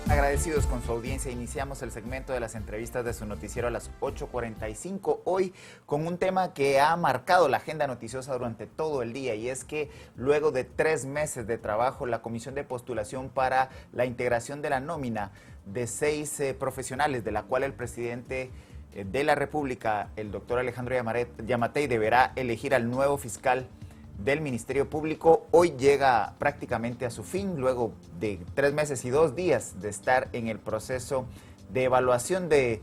Agradecidos con su audiencia, iniciamos el segmento de las entrevistas de su noticiero a las 8:45, hoy con un tema que ha marcado la agenda noticiosa durante todo el día, y es que luego de 3 meses de trabajo, la Comisión de Postulación para la integración de la nómina de 6 profesionales, de la cual el presidente de la República, el doctor Alejandro Yamatei, deberá elegir al nuevo fiscal del Ministerio Público, hoy llega prácticamente a su fin, luego de 3 meses y 2 días de estar en el proceso de evaluación de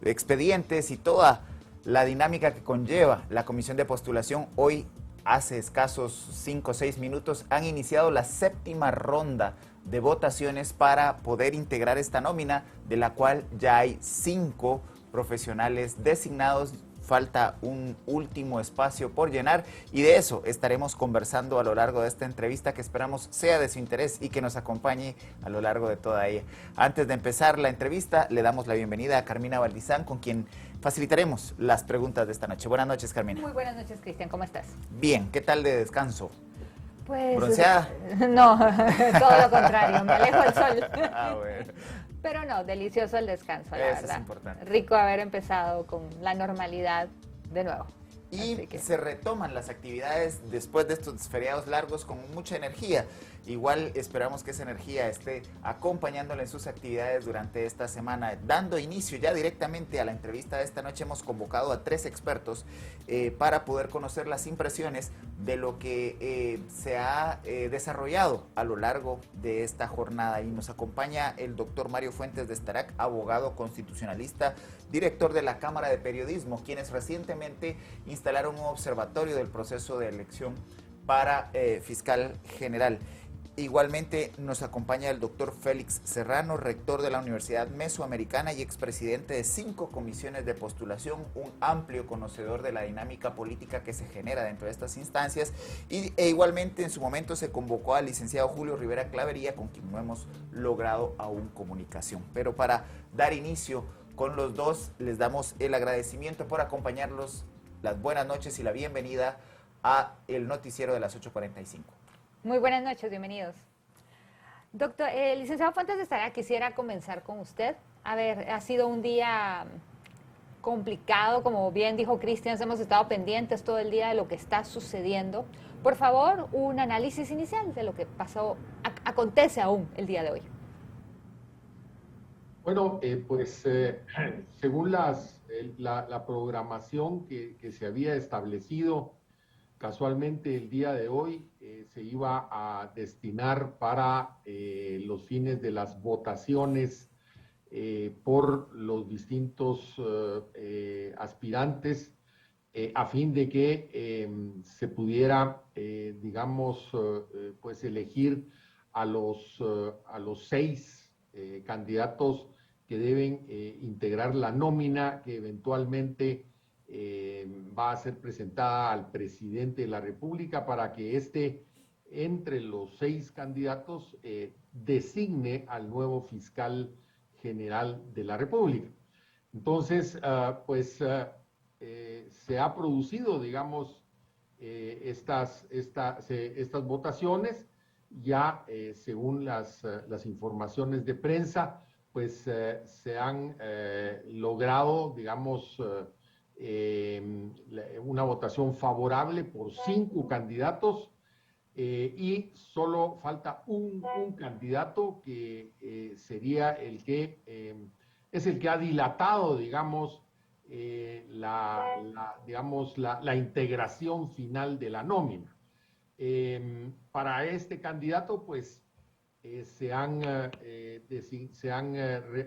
expedientes y toda la dinámica que conlleva la Comisión de Postulación. Hoy, hace escasos 5 o 6 minutos, han iniciado la 7ª ronda de votaciones para poder integrar esta nómina, de la cual ya hay 5 profesionales designados. Falta un último espacio por llenar, y de eso estaremos conversando a lo largo de esta entrevista, que esperamos sea de su interés y que nos acompañe a lo largo de toda ella. Antes de empezar la entrevista, le damos la bienvenida a Carmina Valdizán, con quien facilitaremos las preguntas de esta noche. Buenas noches, Carmina. Muy buenas noches, Cristian. ¿Cómo estás? Bien, ¿qué tal de descanso? Pues... ¿Bronceada? No, todo lo contrario, me alejo del sol. Bueno. Pero no, delicioso el descanso, la Eso verdad. es importante. Rico haber empezado con la normalidad de nuevo. Y se retoman las actividades después de estos feriados largos con mucha energía. Igual esperamos que esa energía esté acompañándole en sus actividades durante esta semana. Dando inicio ya directamente a la entrevista de esta noche, hemos convocado a 3 expertos para poder conocer las impresiones de lo que se ha desarrollado a lo largo de esta jornada. Y nos acompaña el doctor Mario Fuentes de Estarac, abogado constitucionalista, director de la Cámara de Periodismo, quienes recientemente instalaron un observatorio del proceso de elección para fiscal general. Igualmente nos acompaña el doctor Félix Serrano, rector de la Universidad Mesoamericana y expresidente de 5 comisiones de postulación, un amplio conocedor de la dinámica política que se genera dentro de estas instancias, e igualmente en su momento se convocó al licenciado Julio Rivera Clavería, con quien no hemos logrado aún comunicación. Pero para dar inicio con los dos, les damos el agradecimiento por acompañarlos, las buenas noches y la bienvenida a el noticiero de las 8:45. Muy buenas noches, bienvenidos. Doctor, licenciado Fuentes de Estarac, quisiera comenzar con usted. A ver, ha sido un día complicado, como bien dijo Cristian, hemos estado pendientes todo el día de lo que está sucediendo. Por favor, un análisis inicial de lo que pasó, acontece aún el día de hoy. Bueno, según la programación que se había establecido, casualmente el día de hoy se iba a destinar para los fines de las votaciones por los distintos aspirantes, a fin de que se pudiera, pues elegir a los 6 candidatos que deben integrar la nómina que eventualmente va a ser presentada al presidente de la República, para que entre los 6 candidatos, designe al nuevo fiscal general de la República. Entonces, se ha producido, digamos, estas votaciones. Ya según las informaciones de prensa, pues se han logrado, digamos, una votación favorable por 5 candidatos, y solo falta un candidato que sería el que es el que ha dilatado, digamos, la integración final de la nómina. Para este candidato, pues se han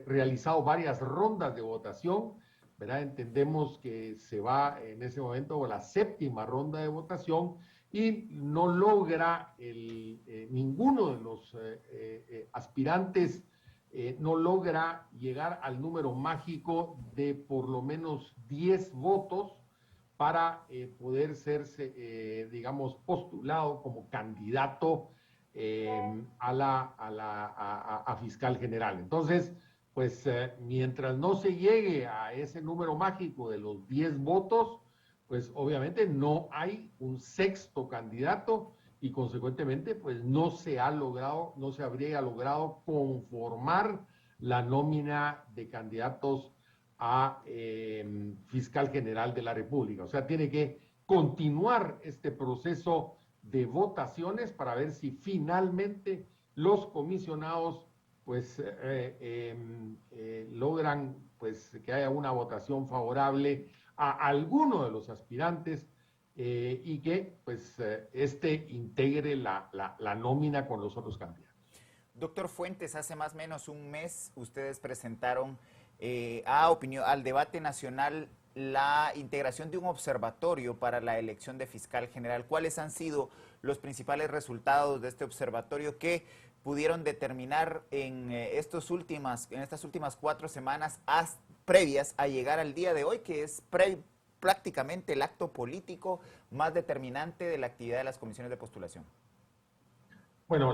realizado varias rondas de votación, ¿verdad? Entendemos que se va en ese momento a la 7ª ronda de votación, y no logra ninguno de los aspirantes no logra llegar al número mágico de por lo menos 10 votos para poder serse, digamos, postulado como candidato a fiscal general. Entonces, pues mientras no se llegue a ese número mágico de los 10 votos, pues obviamente no hay un 6º candidato, y consecuentemente pues no se habría logrado conformar la nómina de candidatos a fiscal general de la República. O sea, tiene que continuar este proceso de votaciones para ver si finalmente los comisionados pues logran pues que haya una votación favorable a alguno de los aspirantes y que pues integre la nómina con los otros candidatos. Doctor Fuentes, hace más o menos un mes ustedes presentaron al debate nacional la integración de un observatorio para la elección de fiscal general. ¿Cuáles han sido los principales resultados de este observatorio que pudieron determinar en estas últimas 4 semanas previas a llegar al día de hoy, que es prácticamente el acto político más determinante de la actividad de las comisiones de postulación? Bueno,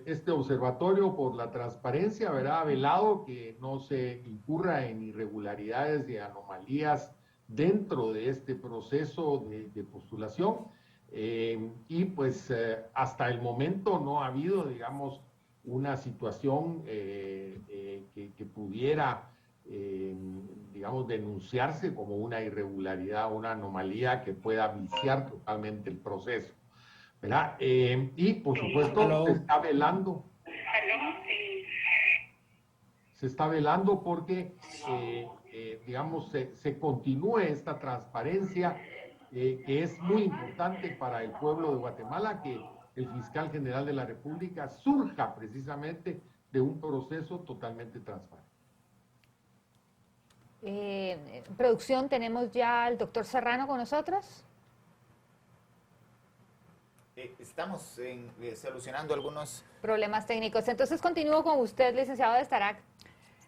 este observatorio por la transparencia, ¿verdad?, ha velado que no se incurra en irregularidades y anomalías dentro de este proceso de postulación. Y pues hasta el momento no ha habido, digamos, una situación que pudiera, digamos, denunciarse como una irregularidad, una anomalía que pueda viciar totalmente el proceso, ¿verdad? Y por supuesto se está velando porque, digamos, se continúe esta transparencia que es muy importante para el pueblo de Guatemala, que el fiscal general de la República surja precisamente de un proceso totalmente transparente. Producción, ¿tenemos ya al doctor Serrano con nosotros? Estamos solucionando algunos problemas técnicos. Entonces continúo con usted, licenciado de Starac.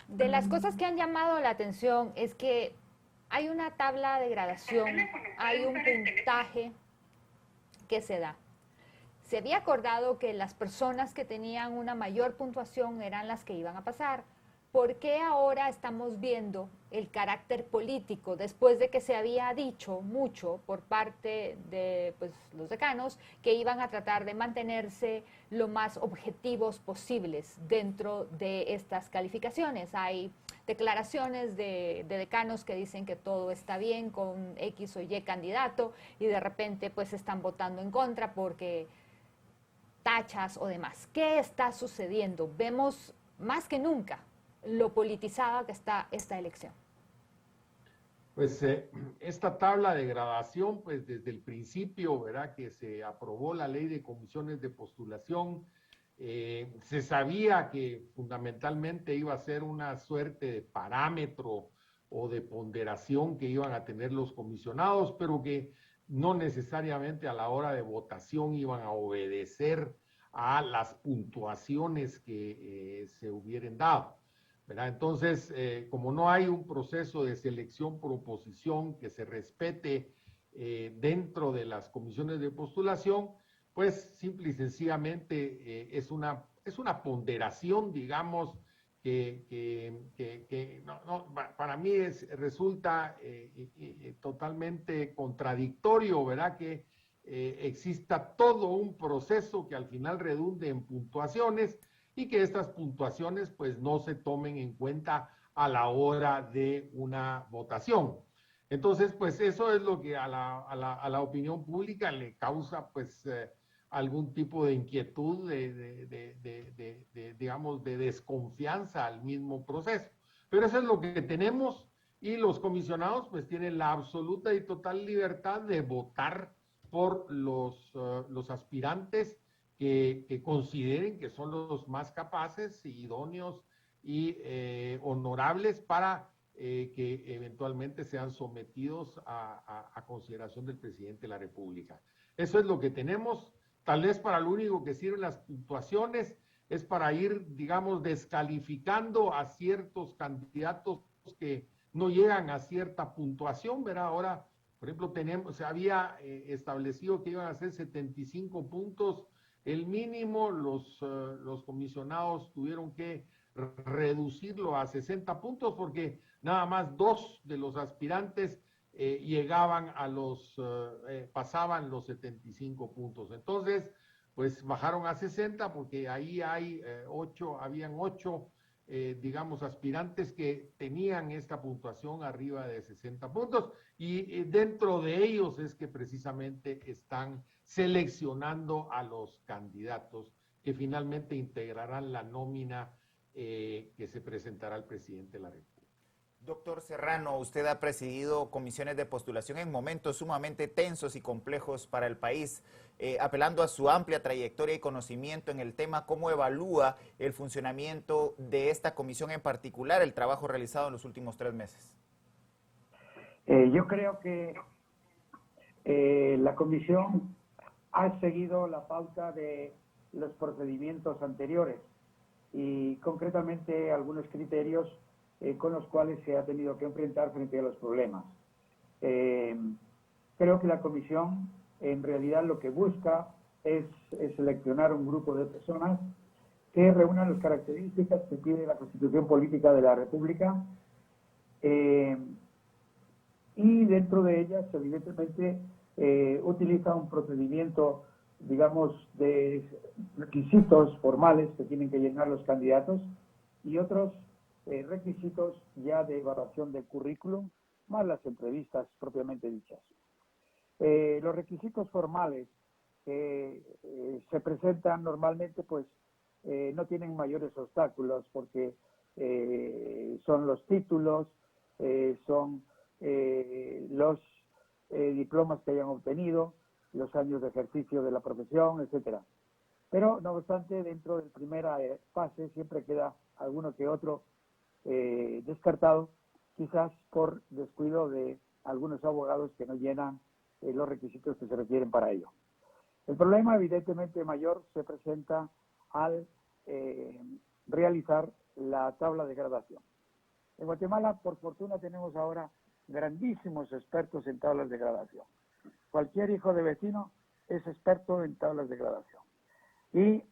De las cosas que han llamado la atención es que hay una tabla de gradación, hay un puntaje que se da. Se había acordado que las personas que tenían una mayor puntuación eran las que iban a pasar. ¿Por qué ahora estamos viendo el carácter político después de que se había dicho mucho por parte de pues, los decanos que iban a tratar de mantenerse lo más objetivos posibles dentro de estas calificaciones? Hay declaraciones de decanos que dicen que todo está bien con X o Y candidato y de repente pues están votando en contra porque tachas o demás. ¿Qué está sucediendo? Vemos más que nunca lo politizada que está esta elección. Pues esta tabla de gradación, pues desde el principio, ¿verdad?, que se aprobó la ley de comisiones de postulación, se sabía que fundamentalmente iba a ser una suerte de parámetro o de ponderación que iban a tener los comisionados, pero que no necesariamente a la hora de votación iban a obedecer a las puntuaciones que se hubieran dado, ¿verdad? Entonces, como no hay un proceso de selección por oposición que se respete dentro de las comisiones de postulación, pues simple y sencillamente es una ponderación, digamos, que para mí resulta totalmente contradictorio, ¿verdad?, que exista todo un proceso que al final redunde en puntuaciones y que estas puntuaciones pues no se tomen en cuenta a la hora de una votación. Entonces, pues eso es lo que a la opinión pública le causa pues algún tipo de inquietud, digamos, de desconfianza al mismo proceso. Pero eso es lo que tenemos y los comisionados pues tienen la absoluta y total libertad de votar por los aspirantes que consideren que son los más capaces, idóneos y honorables para que eventualmente sean sometidos a consideración del presidente de la República. Eso es lo que tenemos. Tal vez para lo único que sirven las puntuaciones es para ir, digamos, descalificando a ciertos candidatos que no llegan a cierta puntuación, ¿verdad? Ahora, por ejemplo, se había establecido que iban a ser 75 puntos el mínimo, los comisionados tuvieron que reducirlo a 60 puntos porque nada más 2 de los aspirantes llegaban pasaban los 75 puntos. Entonces, pues bajaron a 60 porque ahí habían 8 digamos, aspirantes que tenían esta puntuación arriba de 60 puntos y dentro de ellos es que precisamente están seleccionando a los candidatos que finalmente integrarán la nómina que se presentará al presidente de la República. Doctor Serrano, usted ha presidido comisiones de postulación en momentos sumamente tensos y complejos para el país. Apelando a su amplia trayectoria y conocimiento en el tema, ¿cómo evalúa el funcionamiento de esta comisión en particular, el trabajo realizado en los últimos 3 meses? Yo creo que la comisión ha seguido la pauta de los procedimientos anteriores y concretamente algunos criterios con los cuales se ha tenido que enfrentar frente a los problemas. Creo que la comisión en realidad lo que busca es seleccionar un grupo de personas que reúnan las características que pide la Constitución Política de la República y dentro de ellas, evidentemente, utiliza un procedimiento, digamos, de requisitos formales que tienen que llenar los candidatos y otros requisitos ya de evaluación del currículum, más las entrevistas propiamente dichas. Los requisitos formales que se presentan normalmente, pues, no tienen mayores obstáculos porque son los títulos, son los diplomas que hayan obtenido, los años de ejercicio de la profesión, etcétera. Pero, no obstante, dentro de la primera fase siempre queda alguno que otro descartado, quizás por descuido de algunos abogados que no llenan los requisitos que se requieren para ello. El problema, evidentemente, mayor se presenta al realizar la tabla de graduación. En Guatemala, por fortuna, tenemos ahora grandísimos expertos en tablas de graduación. Cualquier hijo de vecino es experto en tablas de graduación. Y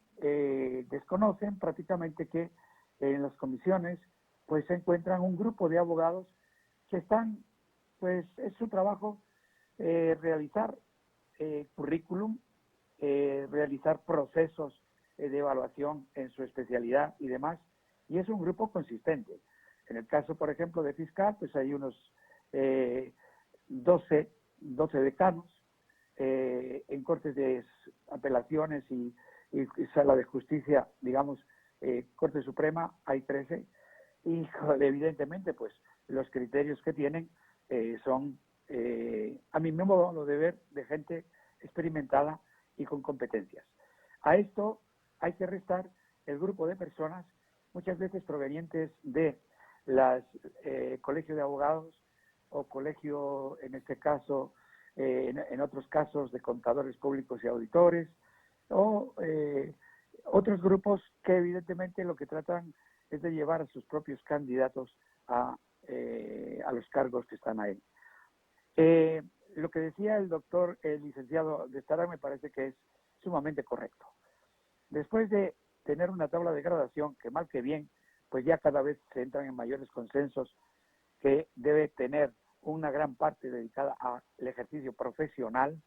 desconocen prácticamente que en las comisiones pues se encuentran un grupo de abogados que están, pues es su trabajo realizar currículum, realizar procesos de evaluación en su especialidad y demás, y es un grupo consistente. En el caso, por ejemplo, de fiscal, pues hay unos 12 decanos, en cortes de apelaciones y sala de justicia, digamos, Corte Suprema, hay 13, y evidentemente, pues, los criterios que tienen son, a mi modo de ver, de gente experimentada y con competencias. A esto hay que restar el grupo de personas, muchas veces provenientes de las colegio de abogados o colegio, en este caso, en otros casos, de contadores públicos y auditores, o otros grupos que evidentemente lo que tratan es de llevar a sus propios candidatos a los cargos que están ahí. Lo que decía el licenciado de Estará me parece que es sumamente correcto. Después de tener una tabla de graduación, que mal que bien, pues ya cada vez se entran en mayores consensos que debe tener una gran parte dedicada al ejercicio profesional,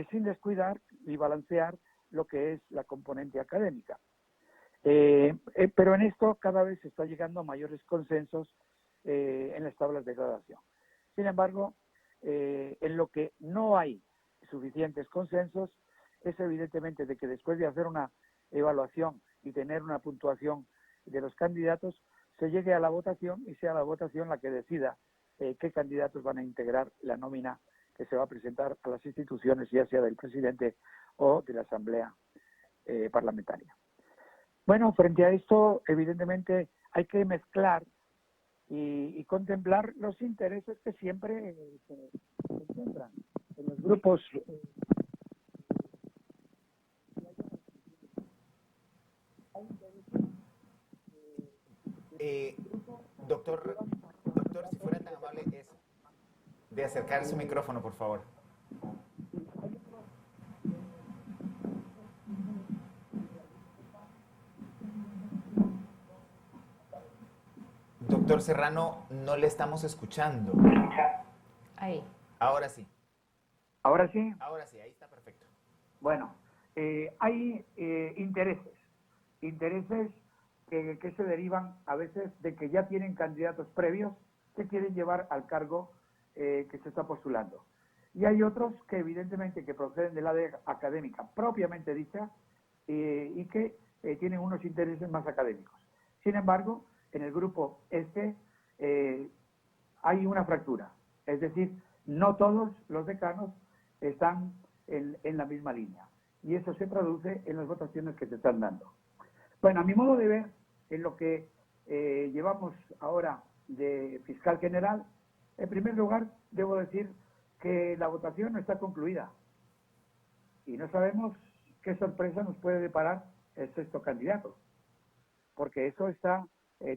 sin descuidar y balancear lo que es la componente académica. Pero en esto cada vez se está llegando a mayores consensos en las tablas de graduación. Sin embargo, en lo que no hay suficientes consensos es evidentemente de que después de hacer una evaluación y tener una puntuación de los candidatos, se llegue a la votación y sea la votación la que decida qué candidatos van a integrar la nómina que se va a presentar a las instituciones, ya sea del presidente o de la Asamblea Parlamentaria. Bueno, frente a esto, evidentemente, hay que mezclar y contemplar los intereses que siempre se encuentran en los grupos. Doctor, si fuera tan amable, es de acercar su micrófono, por favor. Doctor Serrano, no le estamos escuchando. Ahí. Ahora sí. ¿Ahora sí? Ahora sí, ahí está perfecto. Bueno, hay intereses que se derivan a veces de que ya tienen candidatos previos que quieren llevar al cargo que se está postulando. Y hay otros que evidentemente que proceden del área académica propiamente dicha y que tienen unos intereses más académicos. Sin embargo, en el grupo hay una fractura, es decir, no todos los decanos están en la misma línea y eso se traduce en las votaciones que se están dando. Bueno, a mi modo de ver, en lo que llevamos ahora de fiscal general, en primer lugar, debo decir que la votación no está concluida y no sabemos qué sorpresa nos puede deparar el sexto candidato, porque eso está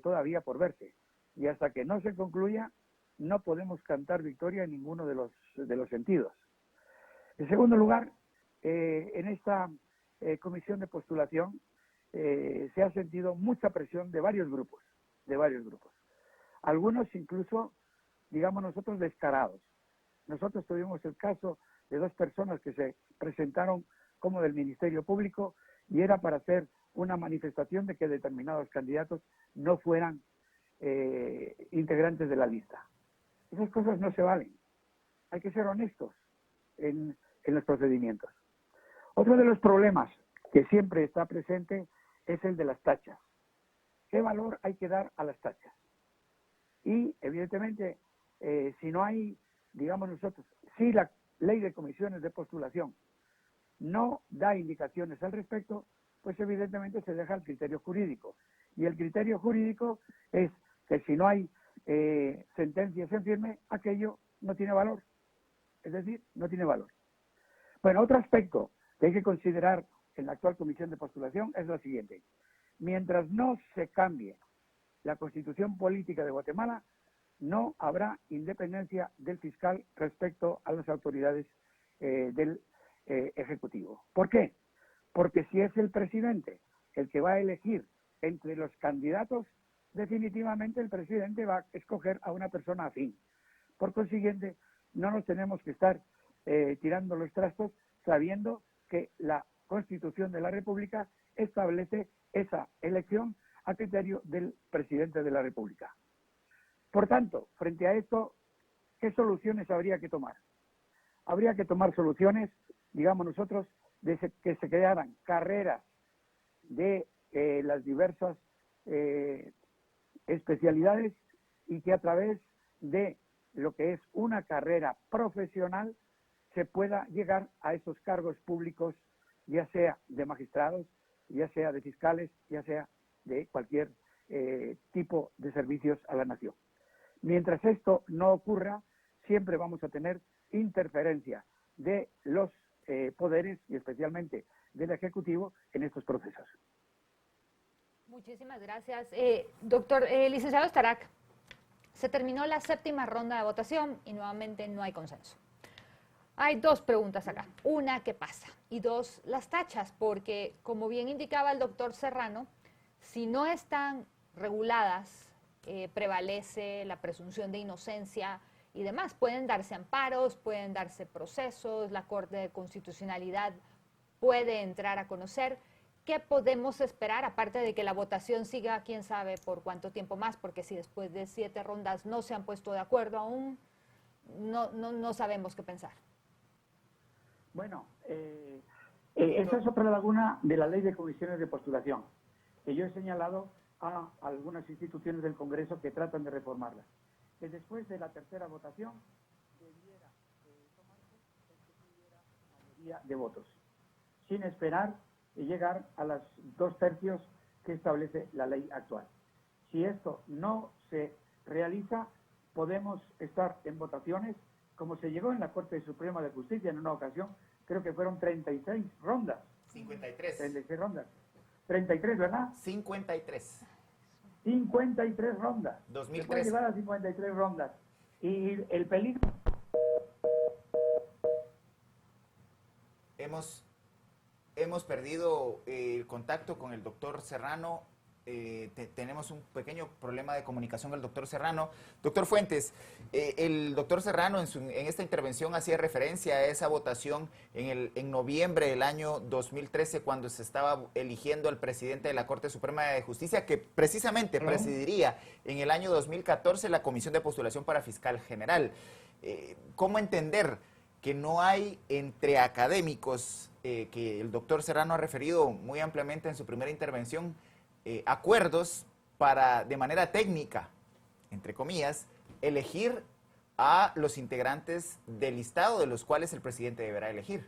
todavía por verse. Y hasta que no se concluya, no podemos cantar victoria en ninguno de los sentidos. En segundo lugar, en esta comisión de postulación se ha sentido mucha presión de varios grupos. Algunos incluso, digamos nosotros, descarados. Nosotros tuvimos el caso de 2 personas que se presentaron como del Ministerio Público y era para hacer una manifestación de que determinados candidatos no fueran integrantes de la lista. Esas cosas no se valen. Hay que ser honestos en los procedimientos. Otro de los problemas que siempre está presente es el de las tachas. ¿Qué valor hay que dar a las tachas? Y, evidentemente, si no hay, digamos nosotros, si la ley de comisiones de postulación no da indicaciones al respecto, pues evidentemente se deja el criterio jurídico. Y el criterio jurídico es que si no hay sentencias en firme, aquello no tiene valor. Es decir, no tiene valor. Bueno, otro aspecto que hay que considerar en la actual comisión de postulación es lo siguiente. Mientras no se cambie la constitución política de Guatemala, no habrá independencia del fiscal respecto a las autoridades del Ejecutivo. ¿Por qué? Porque si es el presidente el que va a elegir entre los candidatos, definitivamente el presidente va a escoger a una persona afín. Por consiguiente, no nos tenemos que estar tirando los trastos sabiendo que la Constitución de la República establece esa elección a criterio del presidente de la República. Por tanto, frente a esto, ¿qué soluciones habría que tomar? Habría que tomar soluciones, digamos nosotros, de que se crearan carreras de las diversas especialidades y que a través de lo que es una carrera profesional se pueda llegar a esos cargos públicos, ya sea de magistrados, ya sea de fiscales, ya sea de cualquier tipo de servicios a la nación. Mientras esto no ocurra, siempre vamos a tener interferencia de los poderes y especialmente del Ejecutivo en estos procesos. Muchísimas gracias. Doctor, licenciado Starac, se terminó la 7ª ronda de votación y nuevamente no hay consenso. Hay 2 preguntas acá. Una, ¿qué pasa? Y 2, las tachas, porque como bien indicaba el doctor Serrano, si no están reguladas, prevalece la presunción de inocencia y demás. Pueden darse amparos, pueden darse procesos, la Corte de Constitucionalidad puede entrar a conocer. ¿Qué podemos esperar, aparte de que la votación siga, quién sabe por cuánto tiempo más? Porque si después de 7 rondas no se han puesto de acuerdo aún, no sabemos qué pensar. Bueno, esa es otra laguna de la ley de comisiones de postulación, que yo he señalado a algunas instituciones del Congreso que tratan de reformarla. Que después de la 3ª votación debiera tomarse el que tuviera mayoría de votos, sin esperar llegar a las 2/3 que establece la ley actual. Si esto no se realiza, podemos estar en votaciones, como se llegó en la Corte Suprema de Justicia en una ocasión, creo que fueron 36 rondas. 53. 36 rondas. 33, ¿verdad? 53. 53 rondas. 2013. Se puede llegar a 53 rondas. Y el peligro... Hemos perdido el contacto con el doctor Serrano. tenemos un pequeño problema de comunicación con el doctor Serrano. Doctor Fuentes, el doctor Serrano en esta intervención hacía referencia a esa votación en noviembre del año 2013, cuando se estaba eligiendo al presidente de la Corte Suprema de Justicia, que precisamente presidiría en el año 2014 la Comisión de Postulación para Fiscal General. ¿Cómo entender que no hay entre académicos, que el doctor Serrano ha referido muy ampliamente en su primera intervención, acuerdos para, de manera técnica, entre comillas, elegir a los integrantes del listado de los cuales el presidente deberá elegir?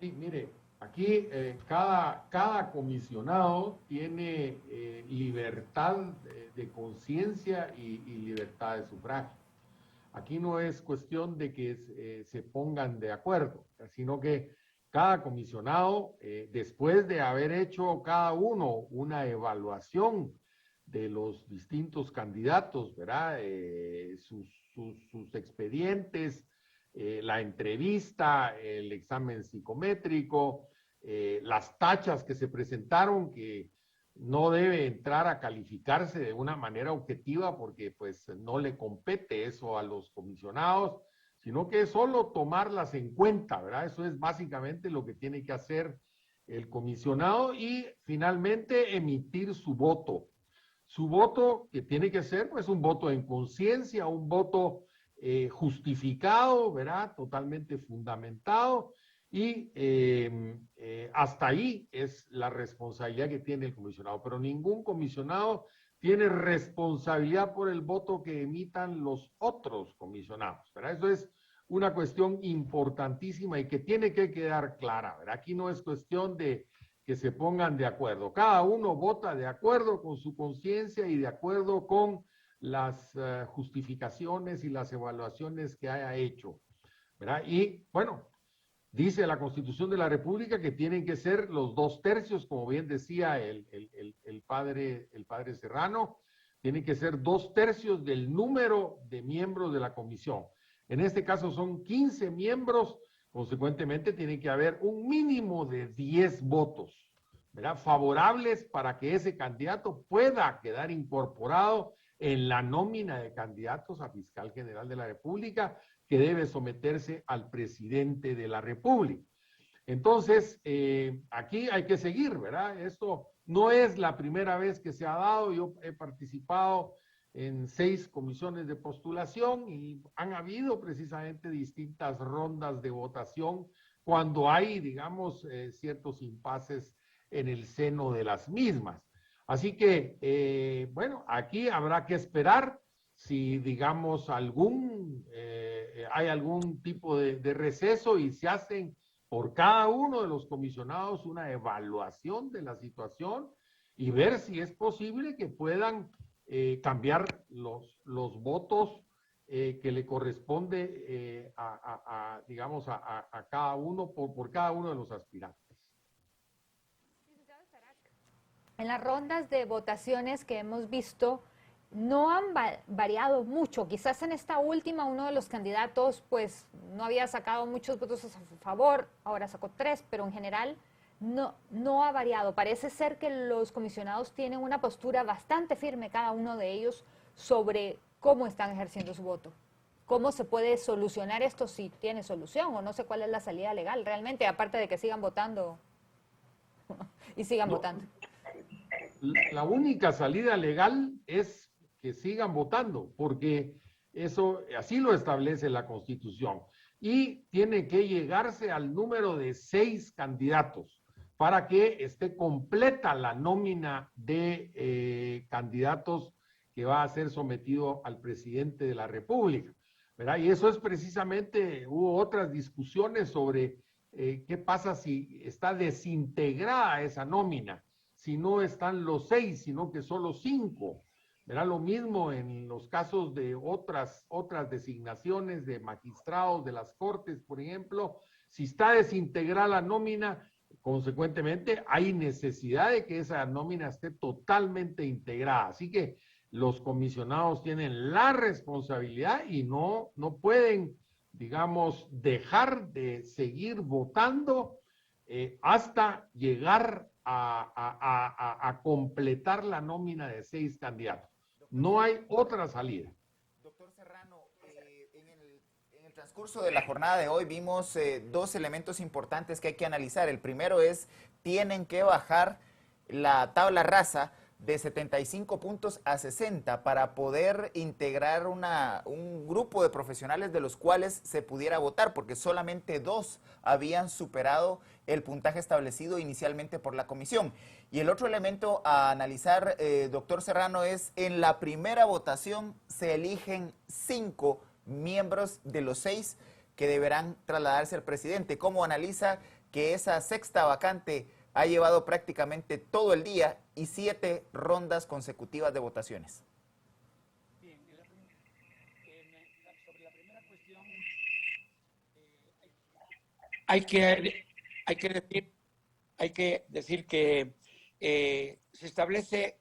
Sí, mire, aquí cada comisionado tiene libertad de conciencia y libertad de sufragio. Aquí no es cuestión de que se pongan de acuerdo, sino que cada comisionado, después de haber hecho cada uno una evaluación de los distintos candidatos, ¿verdad? Sus expedientes, la entrevista, el examen psicométrico, las tachas que se presentaron, que no debe entrar a calificarse de una manera objetiva porque pues no le compete eso a los comisionados, sino que es solo tomarlas en cuenta, ¿verdad? Eso es básicamente lo que tiene que hacer el comisionado y finalmente emitir su voto. Su voto que tiene que ser pues un voto en conciencia, un voto justificado, ¿verdad? Totalmente fundamentado y hasta ahí es la responsabilidad que tiene el comisionado, pero ningún comisionado tiene responsabilidad por el voto que emitan los otros comisionados, ¿verdad? Eso es una cuestión importantísima y que tiene que quedar clara, ¿verdad? Aquí no es cuestión de que se pongan de acuerdo. Cada uno vota de acuerdo con su conciencia y de acuerdo con las justificaciones y las evaluaciones que haya hecho, ¿verdad? Y bueno, dice la Constitución de la República que tienen que ser los 2/3, como bien decía el padre Serrano, tienen que ser 2/3 del número de miembros de la comisión. En este caso son 15 miembros, consecuentemente tiene que haber un mínimo de 10 votos, ¿verdad? Favorables para que ese candidato pueda quedar incorporado en la nómina de candidatos a fiscal general de la República, que debe someterse al presidente de la República. Entonces, aquí hay que seguir, ¿verdad? Esto no es la primera vez que se ha dado. Yo he participado en 6 comisiones de postulación y han habido precisamente distintas rondas de votación cuando hay, digamos, ciertos impases en el seno de las mismas. Así que, bueno, aquí habrá que esperar si, digamos, hay algún tipo de receso y se hacen por cada uno de los comisionados una evaluación de la situación y ver si es posible que puedan cambiar los votos que le corresponde digamos, a cada uno, por cada uno de los aspirantes. En las rondas de votaciones que hemos visto, no han variado mucho. Quizás en esta última uno de los candidatos pues no había sacado muchos votos a su favor, ahora sacó 3, pero en general no ha variado. Parece ser que los comisionados tienen una postura bastante firme, cada uno de ellos, sobre cómo están ejerciendo su voto. ¿Cómo se puede solucionar esto, si tiene solución, o no sé cuál es la salida legal realmente, aparte de que sigan votando y sigan votando? La única salida legal es que sigan votando, porque eso así lo establece la Constitución. Y tiene que llegarse al número de 6 candidatos para que esté completa la nómina de candidatos que va a ser sometido al presidente de la República, ¿verdad? Y eso es precisamente, hubo otras discusiones sobre qué pasa si está desintegrada esa nómina, si no están los 6, sino que solo 5. Verá lo mismo en los casos de otras designaciones de magistrados de las Cortes, por ejemplo. Si está desintegrada la nómina, consecuentemente hay necesidad de que esa nómina esté totalmente integrada. Así que los comisionados tienen la responsabilidad y no pueden, digamos, dejar de seguir votando hasta llegar a completar la nómina de 6 candidatos. No hay otra salida. Doctor Serrano, en el transcurso de la jornada de hoy vimos dos elementos importantes que hay que analizar. El primero es, tienen que bajar la tabla rasa de 75 puntos a 60 para poder integrar un grupo de profesionales de los cuales se pudiera votar, porque solamente 2 habían superado el puntaje establecido inicialmente por la comisión. Y el otro elemento a analizar, doctor Serrano, es en la primera votación se eligen 5 miembros de los 6 que deberán trasladarse al presidente. ¿Cómo analiza que esa sexta vacante ha llevado prácticamente todo el día y 7 rondas consecutivas de votaciones? Bien, sobre la primera cuestión, hay que decir que se establece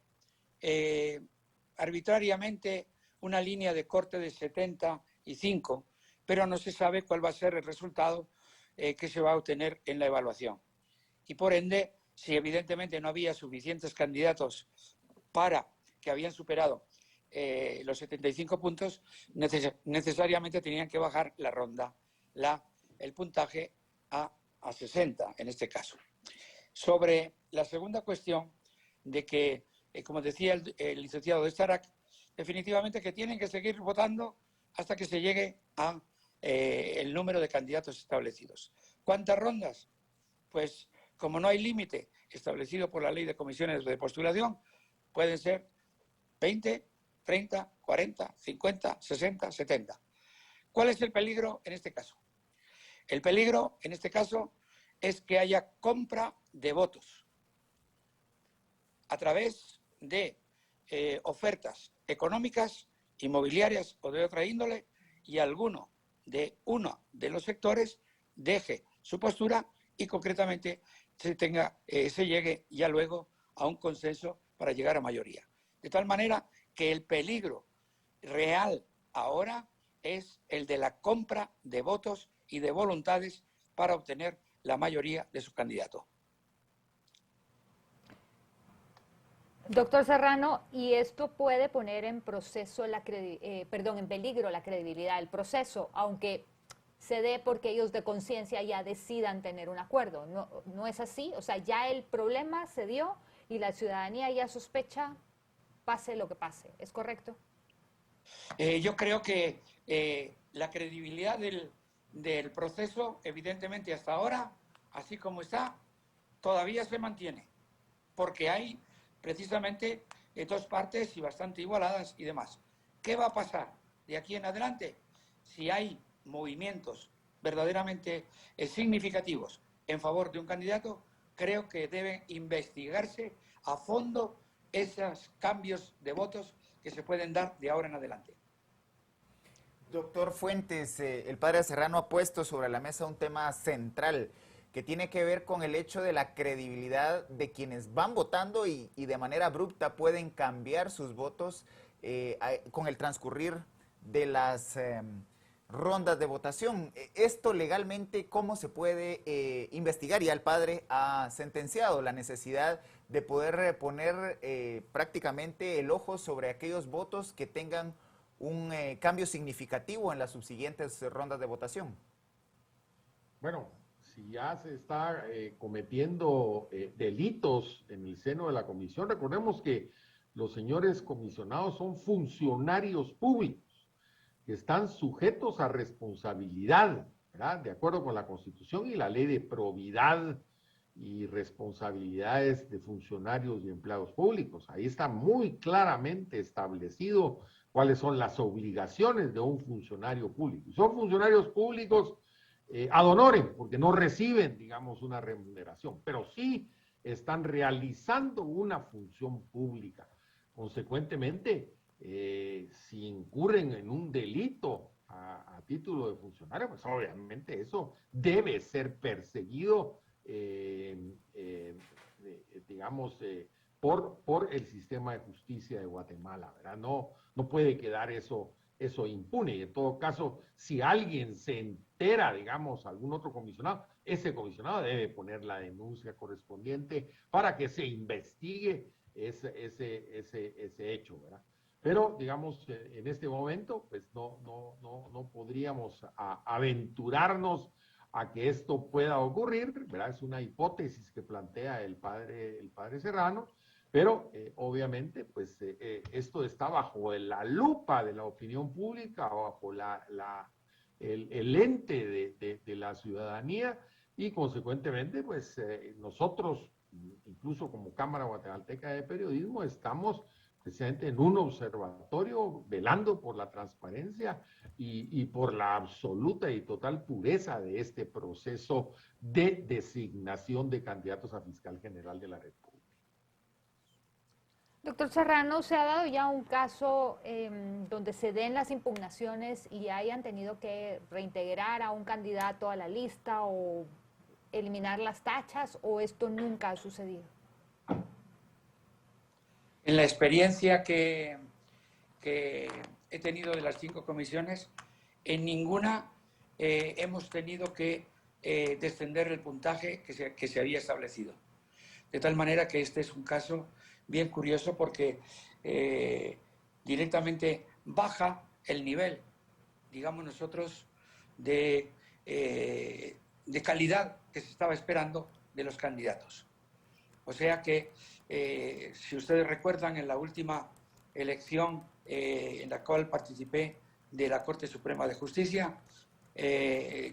arbitrariamente una línea de corte de 75, pero no se sabe cuál va a ser el resultado que se va a obtener en la evaluación. Y por ende, si evidentemente no había suficientes candidatos para que habían superado los 75 puntos, necesariamente tenían que bajar la ronda, el puntaje a 60 en este caso. Sobre la segunda cuestión de que, como decía el licenciado de Starac, definitivamente que tienen que seguir votando hasta que se llegue a el número de candidatos establecidos. ¿Cuántas rondas? Pues como no hay límite establecido por la ley de comisiones de postulación, pueden ser 20, 30, 40, 50, 60, 70. ¿Cuál es el peligro en este caso? El peligro en este caso es que haya compra de votos a través de ofertas económicas, inmobiliarias o de otra índole, y uno de los sectores deje su postura y concretamente se llegue ya luego a un consenso para llegar a mayoría. De tal manera que el peligro real ahora es el de la compra de votos y de voluntades para obtener la mayoría de su candidato. Doctor Serrano, ¿y esto puede poner en proceso en peligro la credibilidad del proceso, aunque se dé porque ellos de conciencia ya decidan tener un acuerdo? ¿No es así? O sea, ya el problema se dio y la ciudadanía ya sospecha, pase lo que pase. ¿Es correcto? Yo creo que la credibilidad del proceso, evidentemente hasta ahora, así como está, todavía se mantiene, porque hay precisamente dos partes y bastante igualadas y demás. ¿Qué va a pasar de aquí en adelante? Si hay movimientos verdaderamente significativos en favor de un candidato, creo que deben investigarse a fondo esos cambios de votos que se pueden dar de ahora en adelante. Doctor Fuentes, el padre Serrano ha puesto sobre la mesa un tema central que tiene que ver con el hecho de la credibilidad de quienes van votando y de manera abrupta pueden cambiar sus votos con el transcurrir de las rondas de votación. Esto legalmente, ¿cómo se puede investigar? Ya el padre ha sentenciado la necesidad de poder poner prácticamente el ojo sobre aquellos votos que tengan un cambio significativo en las subsiguientes rondas de votación. Bueno, si ya se está cometiendo delitos en el seno de la comisión, recordemos que los señores comisionados son funcionarios públicos que están sujetos a responsabilidad, ¿verdad? De acuerdo con la Constitución y la ley de probidad y responsabilidades de funcionarios y empleados públicos. Ahí está muy claramente establecido cuáles son las obligaciones de un funcionario público. Y son funcionarios públicos ad honorem, porque no reciben, digamos, una remuneración, pero sí están realizando una función pública. Consecuentemente, si incurren en un delito a título de funcionario, pues obviamente eso debe ser perseguido, digamos, por el sistema de justicia de Guatemala, ¿verdad? No puede quedar eso eso impune. Y en todo caso, si alguien se entera, digamos, algún otro comisionado, ese comisionado debe poner la denuncia correspondiente para que se investigue ese hecho, ¿verdad? Pero, digamos, en este momento, pues no podríamos aventurarnos a que esto pueda ocurrir, ¿verdad? Es una hipótesis que plantea el padre Serrano, pero obviamente, pues esto está bajo la lupa de la opinión pública, bajo el ente de la ciudadanía y consecuentemente, pues nosotros, incluso como Cámara Guatemalteca de Periodismo, estamos precisamente en un observatorio velando por la transparencia y por la absoluta y total pureza de este proceso de designación de candidatos a fiscal general de la República. Doctor Serrano, ¿se ha dado ya un caso donde se den las impugnaciones y hayan tenido que reintegrar a un candidato a la lista o eliminar las tachas, o esto nunca ha sucedido? En la experiencia que he tenido de las 5 comisiones, en ninguna hemos tenido que descender el puntaje que se había establecido. De tal manera que este es un caso bien curioso porque directamente baja el nivel, digamos nosotros, de calidad que se estaba esperando de los candidatos. O sea que, si ustedes recuerdan, en la última elección en la cual participé de la Corte Suprema de Justicia,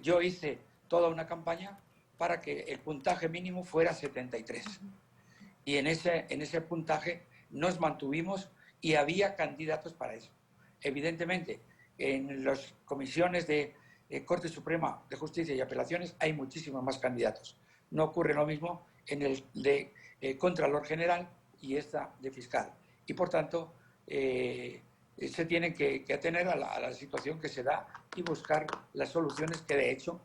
yo hice toda una campaña para que el puntaje mínimo fuera 73. Y en ese puntaje nos mantuvimos y había candidatos para eso. Evidentemente, en las comisiones de Corte Suprema de Justicia y Apelaciones hay muchísimos más candidatos. No ocurre lo mismo en el de Contralor General y esta de Fiscal. Y por tanto, se tiene que atener a la situación que se da y buscar las soluciones que de hecho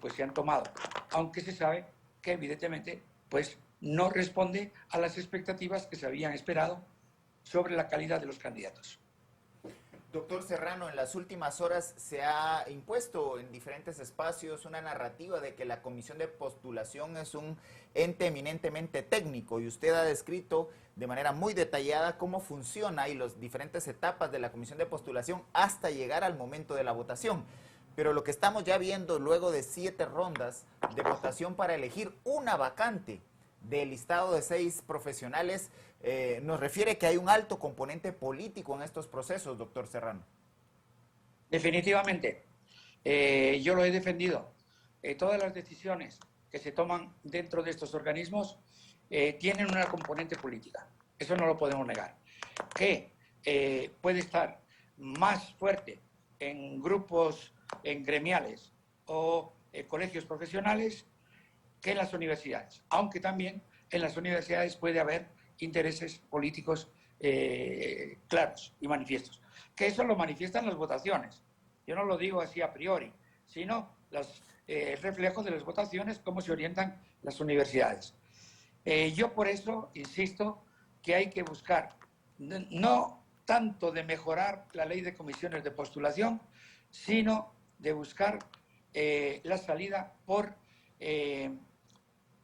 pues se han tomado. Aunque se sabe que evidentemente pues no responde a las expectativas que se habían esperado sobre la calidad de los candidatos. Doctor Serrano, en las últimas horas se ha impuesto en diferentes espacios una narrativa de que la comisión de postulación es un ente eminentemente técnico y usted ha descrito de manera muy detallada cómo funciona y las diferentes etapas de la comisión de postulación hasta llegar al momento de la votación. Pero lo que estamos ya viendo luego de 7 rondas de votación para elegir una vacante del listado de 6 profesionales, nos refiere que hay un alto componente político en estos procesos, doctor Serrano. Definitivamente, yo lo he defendido. Todas las decisiones que se toman dentro de estos organismos tienen una componente política. Eso no lo podemos negar. Que puede estar más fuerte en grupos, en gremiales o colegios profesionales que en las universidades, aunque también en las universidades puede haber intereses políticos claros y manifiestos, que eso lo manifiestan las votaciones. Yo no lo digo así a priori, sino los reflejos de las votaciones, cómo se orientan las universidades. Yo por eso insisto que hay que buscar, no tanto de mejorar la ley de comisiones de postulación, sino de buscar la salida por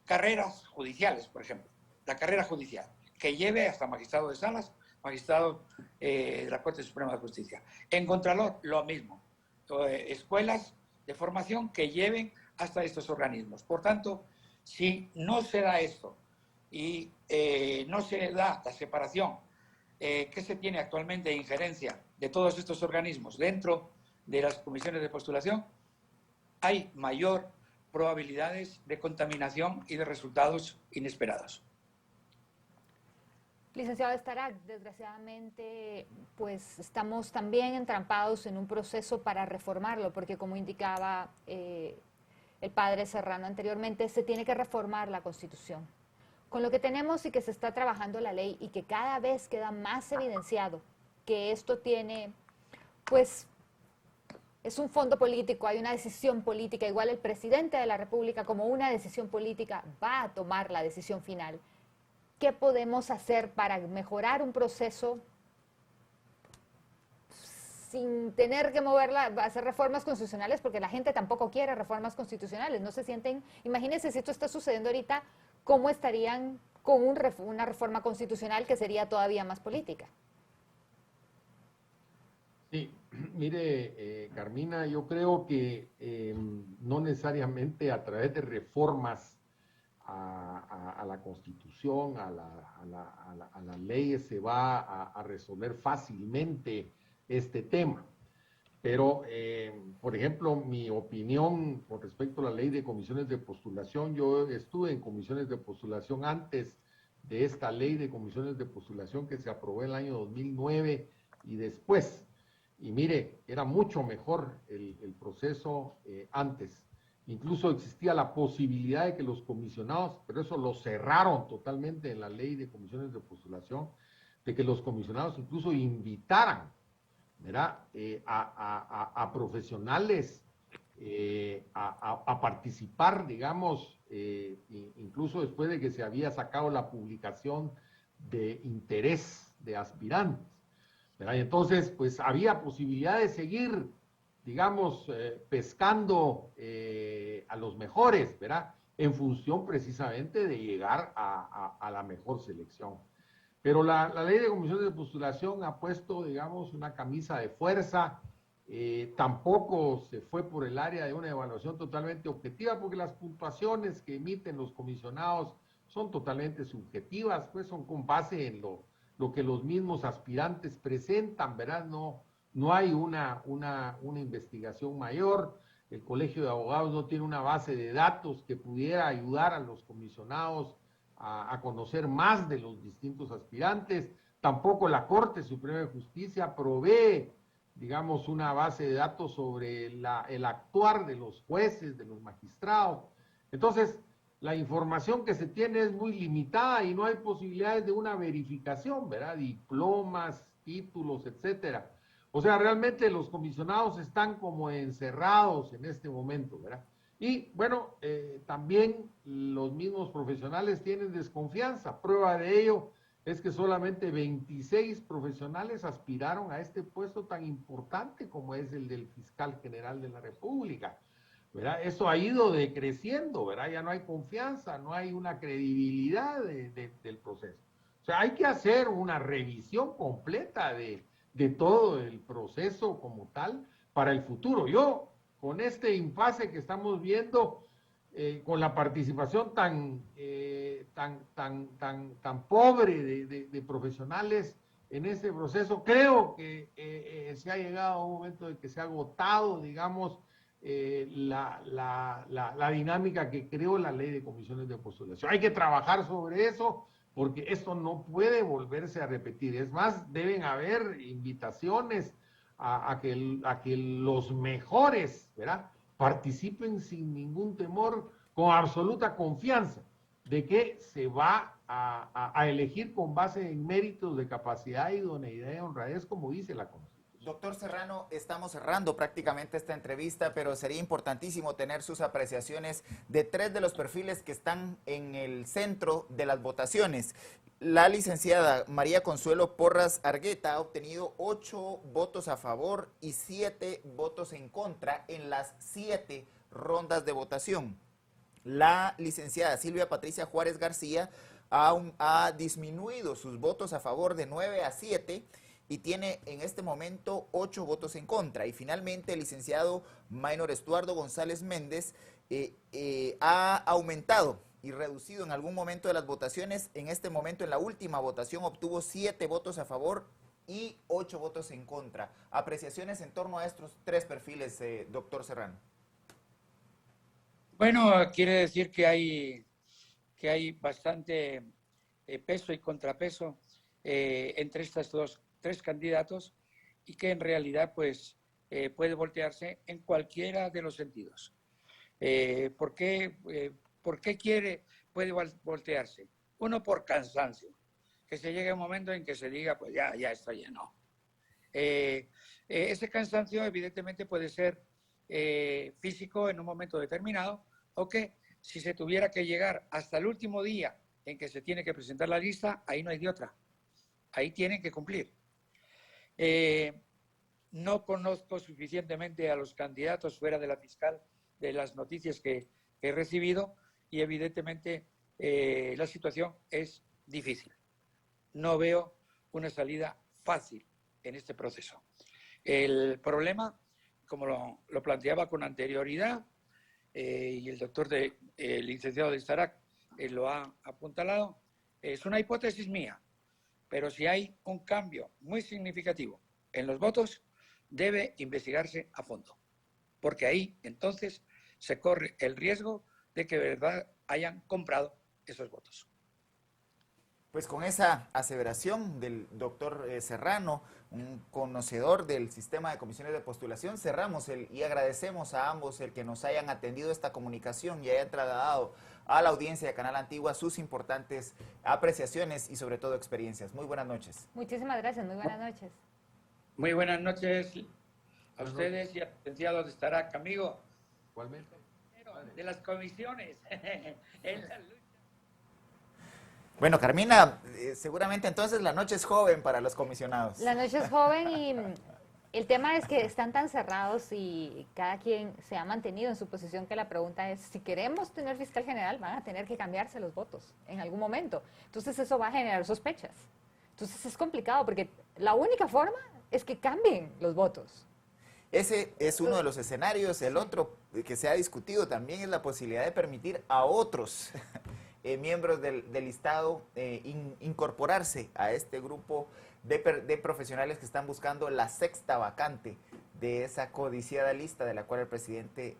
carreras judiciales, por ejemplo, la carrera judicial, que lleve hasta magistrado de salas, magistrado de la Corte Suprema de Justicia. En Contralor, lo mismo, escuelas de formación que lleven hasta estos organismos. Por tanto, si no se da esto y no se da la separación que se tiene actualmente de injerencia de todos estos organismos dentro de las comisiones de postulación, hay mayor probabilidades de contaminación y de resultados inesperados. Licenciado Estarac, desgraciadamente, pues estamos también entrampados en un proceso para reformarlo, porque como indicaba el padre Serrano anteriormente, se tiene que reformar la Constitución. Con lo que tenemos y que se está trabajando la ley y que cada vez queda más evidenciado que esto tiene, pues, es un fondo político, hay una decisión política, igual el presidente de la República como una decisión política va a tomar la decisión final. ¿Qué podemos hacer para mejorar un proceso sin tener que moverla, hacer reformas constitucionales, porque la gente tampoco quiere reformas constitucionales, no se sienten, imagínense si esto está sucediendo ahorita, ¿cómo estarían con una reforma constitucional que sería todavía más política? Sí, mire, Carmina, yo creo que no necesariamente a través de reformas a la Constitución, a las leyes se va a resolver fácilmente este tema. Pero, por ejemplo, mi opinión con respecto a la ley de comisiones de postulación, yo estuve en comisiones de postulación antes de esta ley de comisiones de postulación que se aprobó en el año 2009 y después. Y mire, era mucho mejor el proceso antes. Incluso existía la posibilidad de que los comisionados, pero eso lo cerraron totalmente en la ley de comisiones de postulación, de que los comisionados incluso invitaran, ¿verdad? A profesionales a participar, digamos, incluso después de que se había sacado la publicación de interés de aspirantes. ¿Verdad? Y entonces, pues había posibilidad de seguir, digamos, pescando a los mejores, ¿verdad? En función precisamente de llegar a la mejor selección. Pero la ley de comisiones de postulación ha puesto, digamos, una camisa de fuerza. Tampoco se fue por el área de una evaluación totalmente objetiva, porque las puntuaciones que emiten los comisionados son totalmente subjetivas, pues son con base en lo que los mismos aspirantes presentan, ¿verdad? No hay una investigación mayor. El Colegio de Abogados no tiene una base de datos que pudiera ayudar a los comisionados a conocer más de los distintos aspirantes. Tampoco la Corte Suprema de Justicia provee, digamos, una base de datos sobre el actuar de los jueces, de los magistrados. Entonces, la información que se tiene es muy limitada y no hay posibilidades de una verificación, ¿verdad? Diplomas, títulos, etcétera. O sea, realmente los comisionados están como encerrados en este momento, ¿verdad? Y bueno, también los mismos profesionales tienen desconfianza. Prueba de ello es que solamente 26 profesionales aspiraron a este puesto tan importante como es el del fiscal general de la República, ¿verdad? Eso ha ido decreciendo, ¿verdad? Ya no hay confianza, no hay una credibilidad del proceso. O sea, hay que hacer una revisión completa de todo el proceso como tal para el futuro. Yo, con este impasse que estamos viendo, con la participación tan pobre de profesionales en este proceso, creo que se ha llegado a un momento de que se ha agotado, digamos, la dinámica que creó la ley de comisiones de postulación. Hay que trabajar sobre eso porque esto no puede volverse a repetir. Es más, deben haber invitaciones a que los mejores, ¿verdad?, participen sin ningún temor, con absoluta confianza de que se va a elegir con base en méritos de capacidad, idoneidad y honradez, como dice la Constitución. Doctor Serrano, estamos cerrando prácticamente esta entrevista, pero sería importantísimo tener sus apreciaciones de tres de los perfiles que están en el centro de las votaciones. La licenciada María Consuelo Porras Argueta ha obtenido 8 votos a favor y 7 votos en contra en las 7 rondas de votación. La licenciada Silvia Patricia Juárez García ha disminuido sus votos a favor de 9 a 7 y tiene en este momento 8 votos en contra. Y finalmente el licenciado Maynor Estuardo González Méndez ha aumentado y reducido en algún momento de las votaciones. En este momento, en la última votación, obtuvo 7 votos a favor y 8 votos en contra. Apreciaciones en torno a estos 3 perfiles, doctor Serrano. Bueno, quiere decir que hay bastante peso y contrapeso entre estos 3 candidatos y que en realidad pues puede voltearse en cualquiera de los sentidos. ¿Por qué puede voltearse? Uno, por cansancio, que se llegue un momento en que se diga pues ya está lleno. Ese cansancio evidentemente puede ser físico en un momento determinado, o que si se tuviera que llegar hasta el último día en que se tiene que presentar la lista, ahí no hay de otra, ahí tienen que cumplir. no conozco suficientemente a los candidatos fuera de la fiscal de las noticias que he recibido y evidentemente la situación es difícil. No veo una salida fácil en este proceso. El problema, como lo planteaba con anterioridad, y el doctor el licenciado de Starac lo ha apuntalado, es una hipótesis mía, pero si hay un cambio muy significativo en los votos, debe investigarse a fondo, porque ahí entonces se corre el riesgo de que de verdad hayan comprado esos votos. Pues con esa aseveración del doctor Serrano, un conocedor del sistema de comisiones de postulación, cerramos y agradecemos a ambos el que nos hayan atendido esta comunicación y hayan trasladado a la audiencia de Canal Antigua sus importantes apreciaciones y sobre todo experiencias. Muy buenas noches. Muchísimas gracias, muy buenas noches. Muy buenas noches a ustedes y al licenciado de Starac, amigo. Igualmente. De las comisiones. En la lucha. Bueno, Carmina, seguramente entonces la noche es joven para los comisionados. La noche es joven y el tema es que están tan cerrados y cada quien se ha mantenido en su posición que la pregunta es, si queremos tener fiscal general, van a tener que cambiarse los votos en algún momento. Entonces eso va a generar sospechas. Entonces es complicado porque la única forma es que cambien los votos. Ese es uno de los escenarios. El otro que se ha discutido también es la posibilidad de permitir a otros miembros del listado incorporarse a este grupo de profesionales que están buscando la sexta vacante de esa codiciada lista de la cual el presidente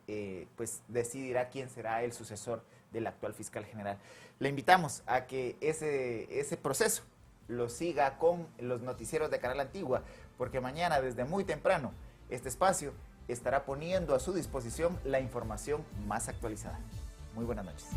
pues decidirá quién será el sucesor del actual fiscal general. Le invitamos a que ese proceso lo siga con los noticieros de Canal Antigua, porque mañana desde muy temprano este espacio estará poniendo a su disposición la información más actualizada. Muy buenas noches.